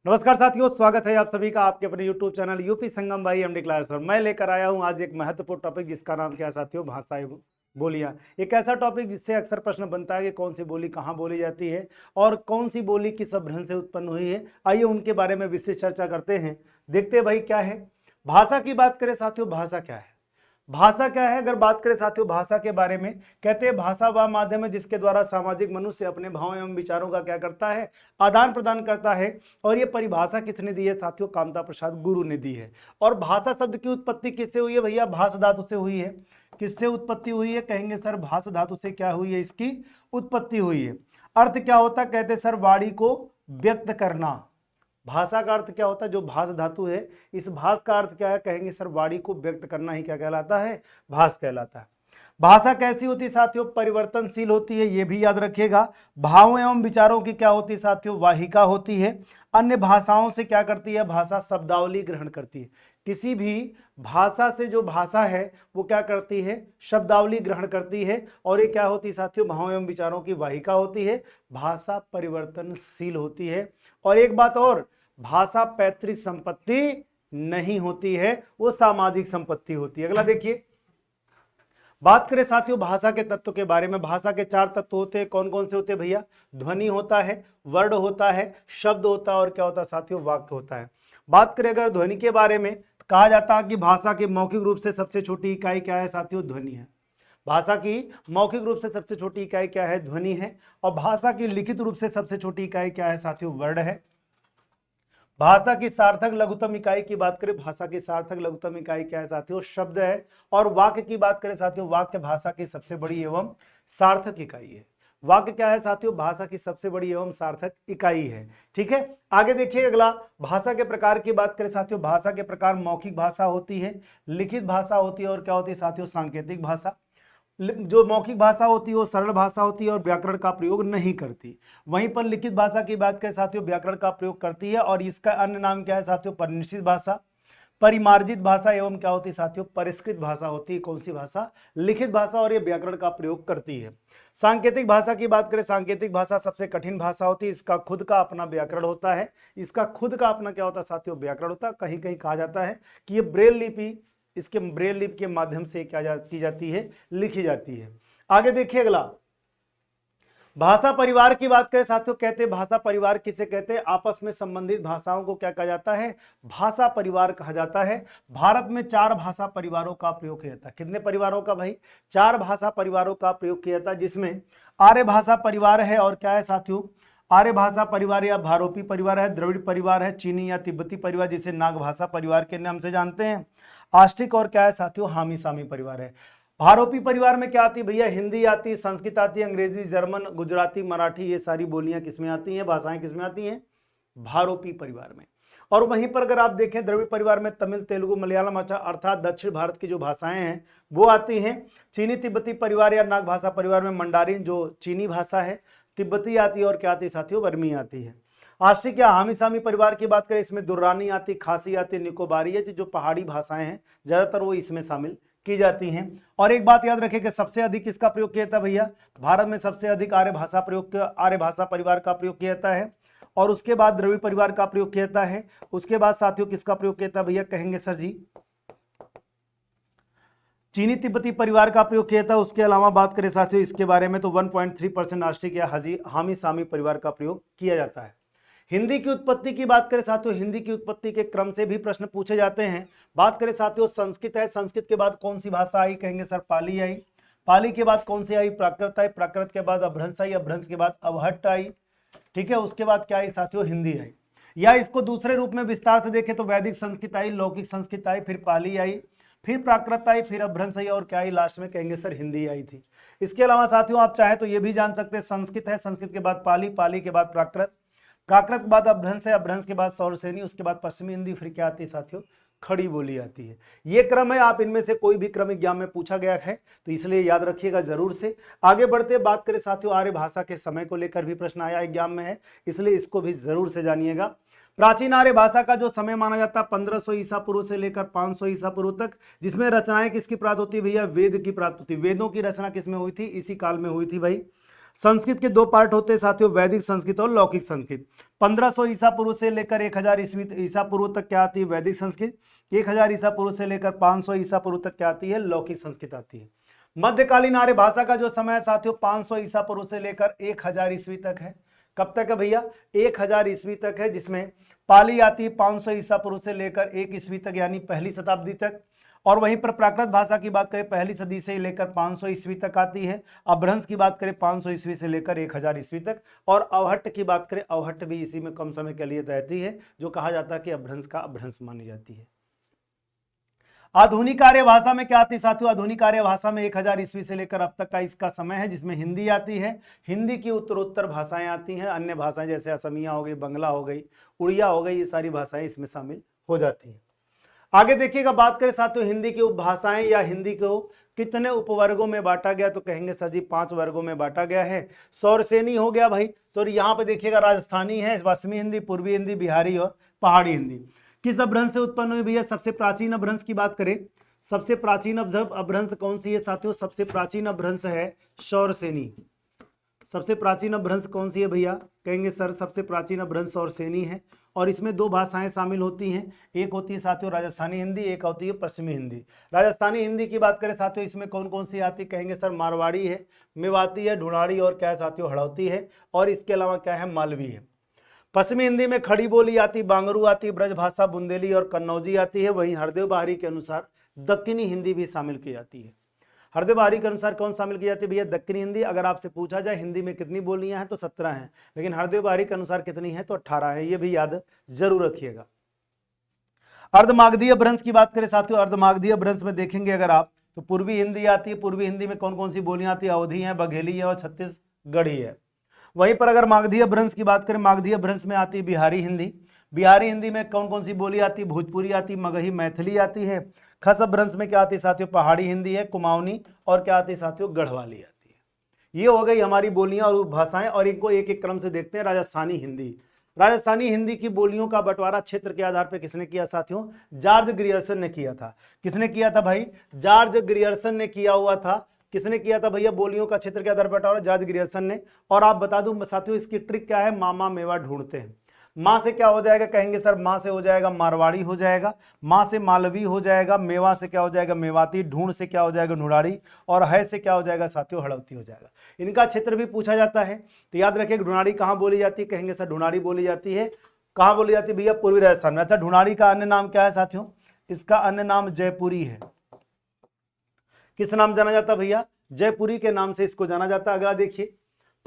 नमस्कार साथियों, स्वागत है आप सभी का आपके अपने YouTube चैनल यूपी संगम भाई एमडी क्लास पर। मैं लेकर आया हूं आज एक महत्वपूर्ण टॉपिक जिसका नाम क्या है साथियों, भाषाएं बोलियां। एक ऐसा टॉपिक जिससे अक्सर प्रश्न बनता है कि कौन सी बोली कहां बोली जाती है और कौन सी बोली किस अपभ्रंश से उत्पन्न हुई है। आइए उनके बारे में विशेष चर्चा करते हैं। देखते हैं भाई क्या है भाषा की बात करें साथियों। भाषा क्या है? भाषा क्या है? अगर बात करें साथियों भाषा के बारे में, कहते हैं भाषा वह माध्यम है जिसके द्वारा सामाजिक मनुष्य अपने भावों एवं विचारों का क्या करता है, आदान प्रदान करता है। और ये परिभाषा किसने दी है साथियों? कामता प्रसाद गुरु ने दी है। और भाषा शब्द की उत्पत्ति किससे हुई है भैया? भाष धातु से हुई है। किससे उत्पत्ति हुई है? कहेंगे सर भाष धातु से क्या हुई है, इसकी उत्पत्ति हुई है। अर्थ क्या होता? कहते सर वाणी को व्यक्त करना। भाषा का अर्थ क्या होता है? जो भाष धातु है, इस भाष का अर्थ क्या है? कहेंगे सर वाणी को व्यक्त करना ही क्या कहलाता है? भाष कहलाता है। भाषा कैसी होती है साथियों? परिवर्तनशील होती है, ये भी याद रखिएगा। भावों एवं विचारों की क्या होती है साथियों? वाहिका होती है। अन्य भाषाओं से क्या करती है भाषा? शब्दावली ग्रहण करती है। किसी भी भाषा से जो भाषा है वो क्या करती है? शब्दावली ग्रहण करती है। और ये क्या होती है साथियों? भावों एवं विचारों की वाहिका होती है। भाषा परिवर्तनशील होती है। और एक बात और, भाषा पैतृक संपत्ति नहीं होती है, वो सामाजिक संपत्ति होती है। अगला देखिए, बात करें साथियों भाषा के तत्व के बारे में। भाषा के 4 तत्व होते हैं। कौन कौन से होते हैं भैया? ध्वनि होता है, वर्ण होता है, शब्द होता है और क्या होता है साथियों? वाक्य होता है। बात करें अगर ध्वनि के बारे में, कहा जाता है कि भाषा की मौखिक रूप से सबसे छोटी इकाई क्या है साथियों? ध्वनि है। भाषा की मौखिक रूप से सबसे छोटी इकाई क्या है? ध्वनि है। और भाषा की लिखित रूप से सबसे छोटी इकाई क्या है साथियों? वर्ण है। भाषा की सार्थक लघुत्तम इकाई की बात करें, भाषा की सार्थक लघुत्तम इकाई क्या है साथियों? शब्द है। और वाक्य की बात करें साथियों, वाक्य भाषा की सबसे बड़ी एवं सार्थक इकाई है। वाक्य क्या है साथियों? भाषा की सबसे बड़ी एवं सार्थक इकाई है। ठीक है, आगे देखिए अगला, भाषा के प्रकार की बात करें साथियों। भाषा के प्रकार मौखिक भाषा होती है, लिखित भाषा होती है और क्या होती है साथियों? सांकेतिक भाषा। जो मौखिक भाषा होती है वो सरल भाषा होती है और व्याकरण का प्रयोग नहीं करती। वहीं पर लिखित भाषा की बात करें साथियों, व्याकरण का प्रयोग करती है। और इसका अन्य नाम क्या है साथियों? परिनिश्चित भाषा, परिमार्जित भाषा एवं क्या होती है साथियों? परिष्कृत भाषा होती है। कौन सी भाषा? लिखित भाषा। और ये व्याकरण का प्रयोग करती है। सांकेतिक भाषा की बात करें, सांकेतिक भाषा सबसे कठिन भाषा होती है। इसका खुद का अपना व्याकरण होता है। इसका खुद का अपना क्या होता है साथियों? व्याकरण होता है। कहीं कहीं कहा जाता है कि ये ब्रेल लिपि, इसके ब्रेल लिपि के माध्यम से क्या की जाती है? लिखी जाती है। आगे देखिए अगला, भाषा परिवार की बात करें साथियों, कहते हैं भाषा परिवार किसे कहते हैं? आपस में संबंधित भाषाओं को क्या कहा जाता है? भाषा परिवार कहा जाता है। भारत में 4 भाषा परिवारों का प्रयोग किया जाता है। कितने परिवारों का भाई? 4 भाषा परिवारों का प्रयोग किया जाता है, जिसमें आर्य भाषा परिवार है। और क्या है साथियों? आर्य भाषा परिवार या भारोपी परिवार है, द्रविड़ परिवार है, चीनी या तिब्बती परिवार जिसे नाग भाषा परिवार के नाम से जानते हैं, आस्टिक और क्या है साथियों? हामी सामी परिवार है। भारोपी परिवार में क्या आती है भैया? हिंदी आती है, संस्कृत आती है, अंग्रेजी, जर्मन, गुजराती, मराठी, ये सारी बोलियां किसमें आती हैं? भाषाएं किसमें आती हैं? भारोपी परिवार में। और वहीं पर अगर आप देखें द्रविड़ परिवार में तमिल, तेलुगु, मलयालम अर्थात दक्षिण भारत की जो भाषाएं हैं वो आती हैं। चीनी तिब्बती परिवार या नाग भाषा परिवार में मंडारिन जो चीनी भाषा है, तिब्बती आती है और क्या आती है साथियों? बर्मी आती है। आस्टिक या हामी सामी परिवार की बात करें, इसमें दुर्रानी आती, खासी आती, निकोबारी है, जो पहाड़ी भाषाएं हैं ज्यादातर वो इसमें शामिल की जाती हैं। और एक बात याद रखें कि सबसे अधिक किसका प्रयोग किया जाता है भैया? भारत में सबसे अधिक आर्य भाषा परिवार का प्रयोग किया जाता है। और उसके बाद द्रविड़ परिवार का प्रयोग किया जाता है। उसके बाद साथियों किसका प्रयोग किया जाता है भैया? कहेंगे सर जी चीनी तिब्बती परिवार का प्रयोग किया था। उसके अलावा बात करें साथियों इसके बारे में तो 1.3% आस्टिक या हामी सामी परिवार का प्रयोग किया जाता है। हिंदी की उत्पत्ति की बात करें साथियों, हिंदी की उत्पत्ति के क्रम से भी प्रश्न पूछे जाते हैं। बात करें साथियों संस्कृत है, संस्कृत के बाद कौन सी भाषा आई? कहेंगे सर पाली आई। पाली के बाद कौन सी आई? प्राकृत आई। प्राकृत के बाद अपभ्रंश आई। अपभ्रंश के बाद अवहट्ट आई। ठीक है, उसके बाद क्या आई साथियों? हिंदी आई। या इसको दूसरे रूप में विस्तार से देखें तो वैदिक संस्कृत आई, लौकिक संस्कृत आई, फिर पाली आई, फिर प्राकृत आई, फिर अपभ्रंश आई और क्या आई लास्ट में? कहेंगे सर हिंदी आई थी। इसके अलावा साथियों आप चाहे तो ये भी जान सकते हैं संस्कृत है, संस्कृत के बाद पाली, पाली के बाद प्राकृत, प्राकृत के बाद अपभ्रंश है, अपभ्रंश के बाद सौरसेनी, उसके बाद पश्चिमी हिंदी, फिर क्या आती है साथियों? खड़ी बोली आती है। ये क्रम है, आप इनमें से कोई भी क्रम एग्जाम में पूछा गया है तो इसलिए याद रखिएगा जरूर से। आगे बढ़ते बात करें साथियों, आर्य भाषा के समय को लेकर भी प्रश्न आया एग्जाम में है, इसलिए इसको भी जरूर से जानिएगा। प्राचीन आर्य भाषा का जो समय माना जाता है 1500 ईसा पूर्व से लेकर 500 ईसा पूर्व तक, जिसमें रचनाएं किसकी प्राप्त होती है भैया? वेद की प्राप्त होती है। वेदों की रचना किसमें हुई थी? इसी काल में हुई थी भाई। संस्कृत के दो पार्ट होते हैं साथियों, वैदिक संस्कृत और लौकिक संस्कृत। 1500 ईसा पूर्व से लेकर 1000 ईसा पूर्व तक क्या आती है, वैदिक संस्कृत। 1000 ईसा पूर्व से लेकर 500 ईसा पूर्व तक क्या आती है, लौकिक संस्कृत आती है। मध्यकालीन आर्य भाषा का जो समय है साथियों 500 ईसा पूर्व से लेकर 1000 ईस्वी तक है। कब तक है भैया, 1000 ईस्वी तक है, जिसमें पाली आती है 500 ईसा पूर्व से लेकर 1 ईस्वी तक, यानी पहली शताब्दी तक। और वहीं पर प्राकृत भाषा की बात करें पहली सदी से लेकर 500 ईस्वी तक आती है। अपभ्रंश की बात करें 500 ईस्वी से लेकर 1000 ईस्वी तक। और अवहट्ट की बात करें, अवहट्ट भी इसी में कम समय के लिए रहती है, जो कहा जाता है कि अपभ्रंश का अपभ्रंश मानी जाती है। आधुनिक आर्य भाषा में क्या आती है साथियों, आधुनिक आर्य भाषा में 1000 ईस्वी से लेकर अब तक का इसका समय है, जिसमें हिंदी आती है। हिंदी की उत्तरोत्तर भाषाएं आती हैं, अन्य भाषाएं जैसे असमिया हो गई, बंगला हो गई, उड़िया हो गई, ये सारी भाषाएं इसमें शामिल हो जाती हैं। आगे देखिएगा, बात करें साथियों हिंदी की उपभाषाएं या हिंदी को कितने उपवर्गों में बांटा गया, तो कहेंगे सर जी 5 वर्गों में बांटा गया है। सौरसेनी हो गया भाई, सॉरी यहाँ पे देखिएगा राजस्थानी है, पश्चिमी हिंदी, पूर्वी हिंदी, बिहारी और पहाड़ी हिंदी। किस अपभ्रंश से उत्पन्न हुई भैया, सबसे प्राचीन अपभ्रंश की बात करें, सबसे प्राचीन अपभ्रंश कौन सी है साथियों, सबसे प्राचीन अपभ्रंश है सौरसेनी। सबसे प्राचीन अपभ्रंश कौन सी है भैया, कहेंगे सर सबसे प्राचीन अपभ्रंश सौरसेनी है। और इसमें 2 भाषाएं शामिल होती हैं, एक होती है साथियों राजस्थानी हिंदी, एक होती है पश्चिमी हिंदी। राजस्थानी हिंदी की बात करें साथियों, इसमें कौन कौन सी आती, कहेंगे सर मारवाड़ी है, मेवाती है, ढूंढाड़ी और क्या है साथियों हड़ौती है, और इसके अलावा क्या है मालवी है। पश्चिमी हिंदी में खड़ी बोली आती, बांगरू आती, ब्रजभाषा, बुंदेली और कन्नौजी आती है। वहीं हरदेव बहारी के अनुसार दक्कनी हिंदी भी शामिल की जाती है। हरदेव बहारी के अनुसार कौन शामिल की जाती है भैया, दक्कनी हिंदी। अगर आपसे पूछा जाए हिंदी में कितनी बोलियां हैं तो 17 हैं, लेकिन हरदेव बहारी के अनुसार कितनी है तो 18 है, ये भी याद जरूर रखिएगा। अर्धमागधीय अपभ्रंश की बात करें साथियों, अर्धमागधीय अपभ्रंश में देखेंगे अगर आप तो पूर्वी हिंदी आती है। पूर्वी हिंदी में कौन कौन सी बोलियां आती है, अवधी है, बघेली है और छत्तीसगढ़ी है। वहीं पर अगर मागधी अपभ्रंश की बात करें, मागधी अपभ्रंश में आती है बिहारी हिंदी। बिहारी हिंदी में कौन कौन सी बोली आती है, भोजपुरी आती, मगही, मैथिली आती है। खस अपभ्रंश में क्या आती है साथियों, पहाड़ी हिंदी है, कुमाऊनी और क्या आती है साथियों, गढ़वाली आती है। ये हो गई हमारी बोलियां और भाषाएं। और इनको एक एक क्रम से देखते हैं। राजस्थानी हिंदी, राजस्थानी हिंदी की बोलियों का बंटवारा क्षेत्र के आधार पर किसने किया साथियों, जॉर्ज ग्रियर्सन ने किया था। किसने किया था भाई, जॉर्ज ग्रियर्सन ने किया हुआ था। किसने किया था भैया, बोलियों का क्षेत्र के आधार पर बंटवारा, जॉर्ज ग्रियर्सन ने। और आप बता दूं साथियों इसकी ट्रिक क्या है, मामा मेवा ढूंढते हैं। माँ से क्या हो जाएगा, कहेंगे सर माँ से हो जाएगा मारवाड़ी हो जाएगा, माँ से मालवी हो जाएगा, मेवा से क्या हो जाएगा मेवाती, ढूंढ से क्या हो जाएगा ढूंढाड़ी, और है से क्या हो जाएगा साथियों हड़ौती हो जाएगा। इनका क्षेत्र भी पूछा जाता है, तो याद रखिए ढूंढाड़ी कहाँ बोली जाती है, कहेंगे सर ढूंढाड़ी बोली जाती है, कहाँ बोली जाती है भैया, पूर्वी राजस्थान में। अच्छा ढूंढाड़ी का अन्य नाम क्या है साथियों, इसका अन्य नाम जयपुरी है। किस नाम जाना जाता भैया, जयपुरी के नाम से इसको जाना जाता है। अगला देखिए,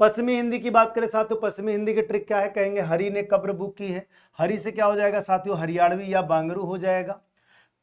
पश्चिमी हिंदी की बात करें साथियों, पश्चिमी हिंदी की ट्रिक क्या है, कहेंगे हरि ने कब्र बुक की है। हरि से क्या हो जाएगा साथियों, हरियाणवी या बांगरू हो जाएगा।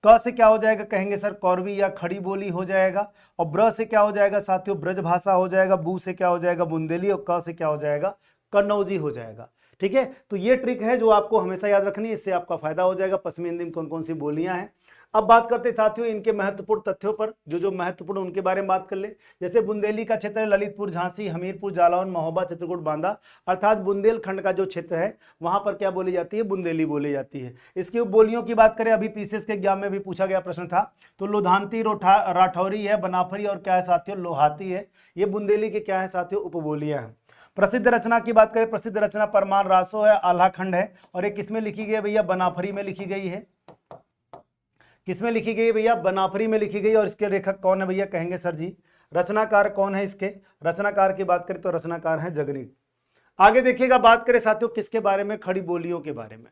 क से क्या हो जाएगा, कहेंगे सर कौरवी या खड़ी बोली हो जाएगा। और ब्र से क्या हो जाएगा साथियों, ब्रज भाषा हो जाएगा। बू से क्या हो जाएगा, बुंदेली। और क से क्या हो जाएगा, कन्नौजी हो जाएगा। ठीक है, तो ये ट्रिक है जो आपको हमेशा याद रखनी है, इससे आपका फायदा हो जाएगा पश्चिमी हिंदी में कौन कौन सी बोलियां हैं। अब बात करते हैं साथियों इनके महत्वपूर्ण तथ्यों पर, जो महत्वपूर्ण उनके बारे में बात कर ले। जैसे बुंदेली का क्षेत्र है ललितपुर, झांसी, हमीरपुर, जालौन, महोबा, चित्रकूट, बांदा, अर्थात बुंदेलखंड का जो क्षेत्र है वहां पर क्या बोली जाती है, बुंदेली बोली जाती है। इसकी उपबोलियों की बात करें, अभी पीसीएस के एग्जाम में भी पूछा गया प्रश्न था, तो लोधांती, राठौरी है, बनाफरी और क्या है साथियों लोहाती है। ये बुंदेली के क्या है साथियों उपबोलियां हैं। प्रसिद्ध रचना की बात करें, प्रसिद्ध रचना परमान रासो है, आल्हा खंड है। और ये किसमें लिखी गई है भैया, बनाफरी में लिखी गई है। किसमें लिखी गई भैया, बनाफरी में लिखी गई। और इसके लेखक कौन है भैया, कहेंगे सर जी रचनाकार कौन है इसके, रचनाकार की बात करें तो रचनाकार है जगनीक। आगे देखिएगा, बात करें साथियों किसके बारे में, खड़ी बोलियों के बारे में।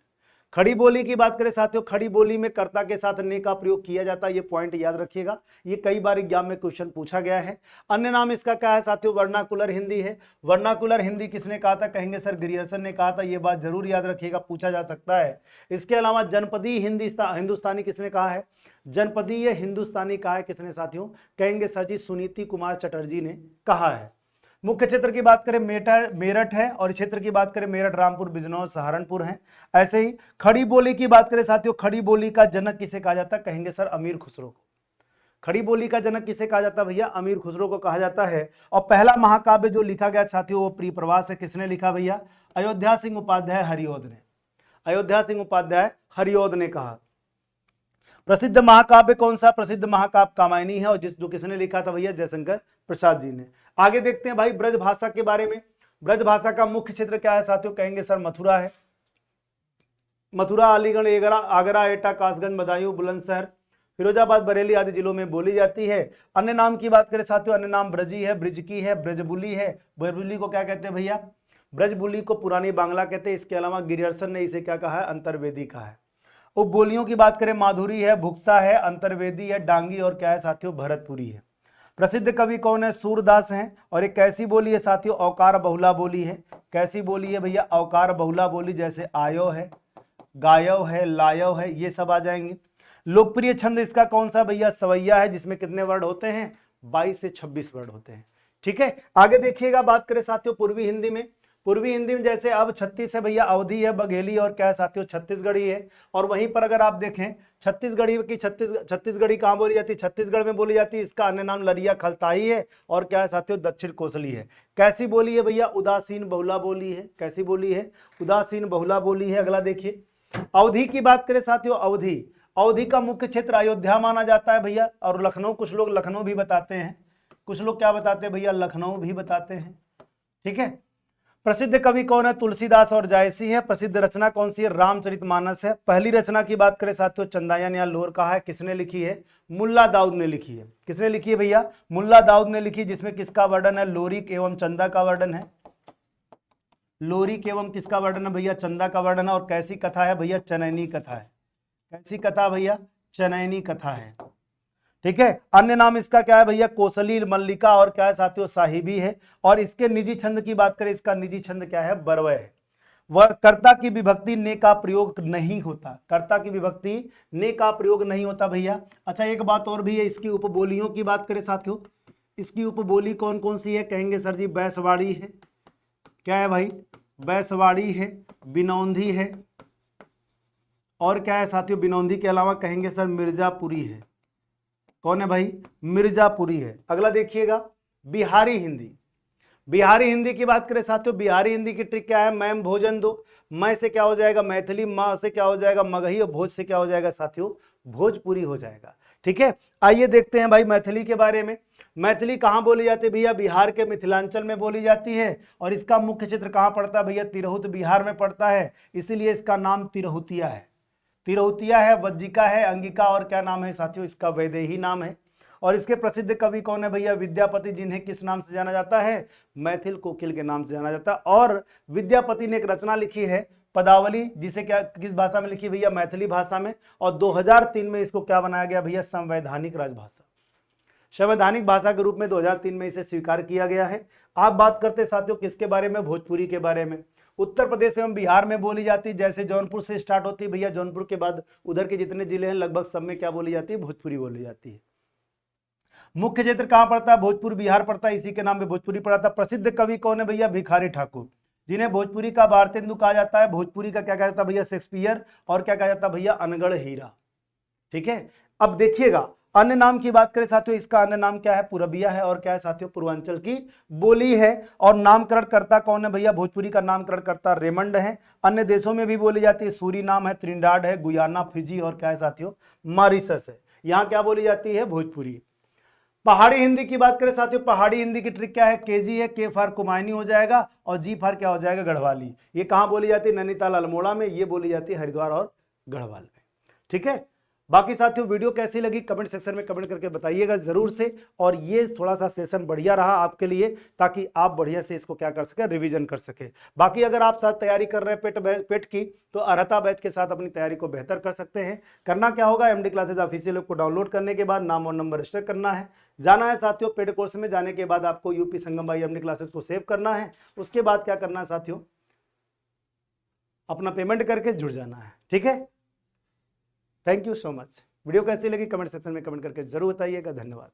खड़ी बोली की बात करें साथियों, खड़ी बोली में कर्ता के साथ ने का प्रयोग किया जाता है। ये पॉइंट याद रखिएगा, ये कई बार एग्जाम में क्वेश्चन पूछा गया है। अन्य नाम इसका क्या है साथियों, वर्नाकुलर हिंदी है। वर्नाकुलर हिंदी किसने कहा था, कहेंगे सर ग्रियर्सन ने कहा था। ये बात जरूर याद रखिएगा, पूछा जा सकता है। इसके अलावा जनपदीय हिंदुस्तानी किसने कहा है, जनपदीय हिंदुस्तानी कहा है किसने साथियों, कहेंगे सर जी सुनीति कुमार चटर्जी ने कहा है। मुख्य क्षेत्र की बात करें मेरठ है, और क्षेत्र की बात करें मेरठ, रामपुर, बिजनौर, सहारनपुर है। ऐसे ही खड़ी बोली की बात करें साथियों, खड़ी बोली का जनक किसे कहा जाता है, कहेंगे सर अमीर खुसरो को। खड़ी बोली का जनक किसे कहा जाता है भैया, अमीर खुसरो को कहा जाता है। और पहला महाकाव्य जो लिखा गया साथियों वो प्रियप्रवास है। किसने लिखा भैया, अयोध्या सिंह उपाध्याय हरिऔध ने। अयोध्या सिंह उपाध्याय हरिऔध ने कहा। प्रसिद्ध महाकाव्य कौन सा, प्रसिद्ध महाकाव्य कामायनी है, और जो किसने लिखा था भैया, जयशंकर प्रसाद जी ने। आगे देखते हैं भाई ब्रज भाषा के बारे में। ब्रज भाषा का मुख्य क्षेत्र क्या है साथियों? कहेंगे सर मथुरा है। मथुरा, अलीगढ़, आगरा, एटा, कासगंज, बदायूं, बुलंदशहर, फिरोजाबाद, बरेली आदि जिलों में बोली जाती है। अन्य नाम की बात करें साथियों, अन्य नाम ब्रजी है, ब्रिजकी है, ब्रजबुली है। ब्रजबुली को क्या कहते हैं भैया? ब्रजबुली को पुरानी बांग्ला कहते हैं। इसके अलावा गिरियर्सन ने इसे क्या कहा है? अंतर्वेदी कहा है। उपबोलियों की बात करें, माधुरी है, भुक्सा है, अंतर्वेदी है, डांगी और क्या है साथियों? भरतपुरी है। प्रसिद्ध कवि कौन है? सूरदास हैं। और एक कैसी बोली है साथियों? औकार बहुला बोली है। कैसी बोली है भैया? औकार बहुला बोली, जैसे आयो है, गायव है, लायव है, ये सब आ जाएंगे। लोकप्रिय छंद इसका कौन सा भैया? सवैया है, जिसमें कितने वर्ड होते हैं? 22 से 26 वर्ड होते हैं। ठीक है, आगे देखिएगा, बात करें साथियों पूर्वी हिंदी में। पूर्वी हिंदी में जैसे अब 36 है भैया, अवधी है, बघेली और क्या है साथियों? छत्तीसगढ़ी है। और वहीं पर अगर आप देखें छत्तीसगढ़ी की छत्तीसगढ़ी कहां बोली जाती है? छत्तीसगढ़ में बोली जाती है। इसका अन्य नाम लरिया खलताई है और क्या है साथियों? दक्षिण कोसली है। कैसी बोली है भैया? उदासीन बहुला बोली है। कैसी बोली है? उदासीन बहुला बोली है। अगला देखिए, अवधी की बात करें साथियों, अवधी, अवधी का मुख्य क्षेत्र अयोध्या माना जाता है भैया। और लखनऊ, कुछ लोग लखनऊ भी बताते हैं, कुछ लोग क्या बताते हैं भैया? लखनऊ भी बताते हैं। ठीक है, प्रसिद्ध कवि कौन है? तुलसीदास और जायसी है। प्रसिद्ध रचना कौन सी है? रामचरितमानस है। पहली रचना की बात करें साथियों, चंदायन या लोर कहा है। किसने लिखी है? मुल्ला दाऊद ने लिखी है। किसने लिखी है भैया? मुल्ला दाऊद ने लिखी, जिसमें किसका वर्णन है? लोरी एवं चंदा का वर्णन है। लोरी एवं किसका वर्णन है भैया? चंदा का वर्णन है। और कैसी कथा है भैया? चनैनी कथा है। कैसी कथा भैया? चनैनी कथा है। ठीक है, अन्य नाम इसका क्या है भैया? कोसली, मल्लिका और क्या है साथियों? साहिबी है। और इसके निजी छंद की बात करें, इसका निजी छंद क्या है? बरवय है। वह कर्ता की विभक्ति ने का प्रयोग नहीं होता। कर्ता की विभक्ति ने का प्रयोग नहीं होता भैया। अच्छा, एक बात और भी है, इसकी उपबोलियों की बात करें साथियों, इसकी उपबोली कौन कौन सी है? कहेंगे सर जी बैसवाड़ी है। क्या है भाई? बैसवाड़ी है, बिनौंधी है और क्या है साथियों? बिनौंधी के अलावा कहेंगे सर मिर्जापुरी है। कौन है भाई? मिर्जापुरी है। अगला देखिएगा, बिहारी हिंदी। बिहारी हिंदी की बात करें साथियों, बिहारी हिंदी की ट्रिक क्या है? मैम भोजन दो, मैं से क्या हो जाएगा? मैथिली, माँ से क्या हो जाएगा? मगही और भोज से क्या हो जाएगा साथियों? भोजपुरी हो जाएगा। ठीक है, आइए देखते हैं भाई मैथिली के बारे में। मैथिली कहाँ बोली जाती है भैया? बिहार के मिथिलांचल में बोली जाती है। और इसका मुख्य क्षेत्र कहाँ पड़ता है भैया? तिरहुत बिहार में पड़ता है, इसीलिए इसका नाम तिरहुतिया है। तिरहुतिया है, वज्जिका है, अंगिका और क्या नाम है साथियों? इसका वैदेही नाम है। और इसके प्रसिद्ध कवि कौन है भैया? विद्यापति, जिन्हें किस नाम से जाना जाता है? मैथिल कोकिल के नाम से जाना जाता है। और विद्यापति ने एक रचना लिखी है पदावली, जिसे क्या किस भाषा में लिखी भैया? मैथिली भाषा में। और 2003 में इसको क्या बनाया गया भैया? संवैधानिक राजभाषा, संवैधानिक भाषा के रूप में 2003 में इसे स्वीकार किया गया है। आप बात करते साथियों किसके बारे में? भोजपुरी के बारे में। उत्तर प्रदेश एवं बिहार में बोली जाती है, जैसे जौनपुर से स्टार्ट होती है भैया, जौनपुर के बाद उधर के जितने जिले हैं लगभग सब में क्या बोली जाती है? भोजपुरी बोली जाती है। मुख्य क्षेत्र कहां पड़ता है? भोजपुर बिहार पड़ता है, इसी के नाम पे भोजपुरी पड़ा था। प्रसिद्ध कवि कौन है भैया? भिखारी ठाकुर, जिन्हें भोजपुरी का भारतेंदु कहा जाता है। भोजपुरी का क्या कहा जाता है भैया? शेक्सपियर। और क्या कहा जाता है भैया? अनगढ़ हीरा। ठीक है, अब देखिएगा अन्य नाम की बात करें साथियों, इसका अन्य नाम क्या है? पुरबिया है। और क्या है साथियों? पूर्वांचल की बोली है। और नामकरण करता कौन है भैया? भोजपुरी का नामकरण करता रेमंड है। अन्य देशों में भी बोली जाती है, सूरीनाम है, त्रिनिडाद है, गुयाना, फिजी और क्या है साथियों? मॉरिशस है। यहां क्या बोली जाती है? भोजपुरी। पहाड़ी हिंदी की बात करें साथियों, पहाड़ी हिंदी की ट्रिक क्या है? केजी है, के फार कुमायनी हो जाएगा और जी फार क्या हो जाएगा? गढ़वाली। ये कहां बोली जाती है? नैनीताल, अल्मोड़ा में। ये बोली जाती है हरिद्वार और गढ़वाल में। ठीक है, बाकी साथियों वीडियो कैसी लगी कमेंट सेक्शन में कमेंट करके बताइएगा जरूर से। और ये थोड़ा सा सेशन बढ़िया रहा आपके लिए, ताकि आप बढ़िया से इसको क्या कर सके? रिवीजन कर सके। बाकी अगर आप साथ तैयारी कर रहे हैं पेट की, तो अर्हता बैच के साथ अपनी तैयारी को बेहतर कर सकते हैं। करना क्या होगा? एमडी क्लासेस ऑफिशियल ऐप को डाउनलोड करने के बाद नाम और नंबर रजिस्टर करना है, जाना है साथियों पेड कोर्स में। जाने के बाद आपको यूपी संगम भाई एमडी क्लासेस को सेव करना है। उसके बाद क्या करना है साथियों? अपना पेमेंट करके जुड़ जाना है। ठीक है, thank you so much. Video कैसी लगी कमेंट सेक्शन में कमेंट करके जरूर बताइएगा। धन्यवाद।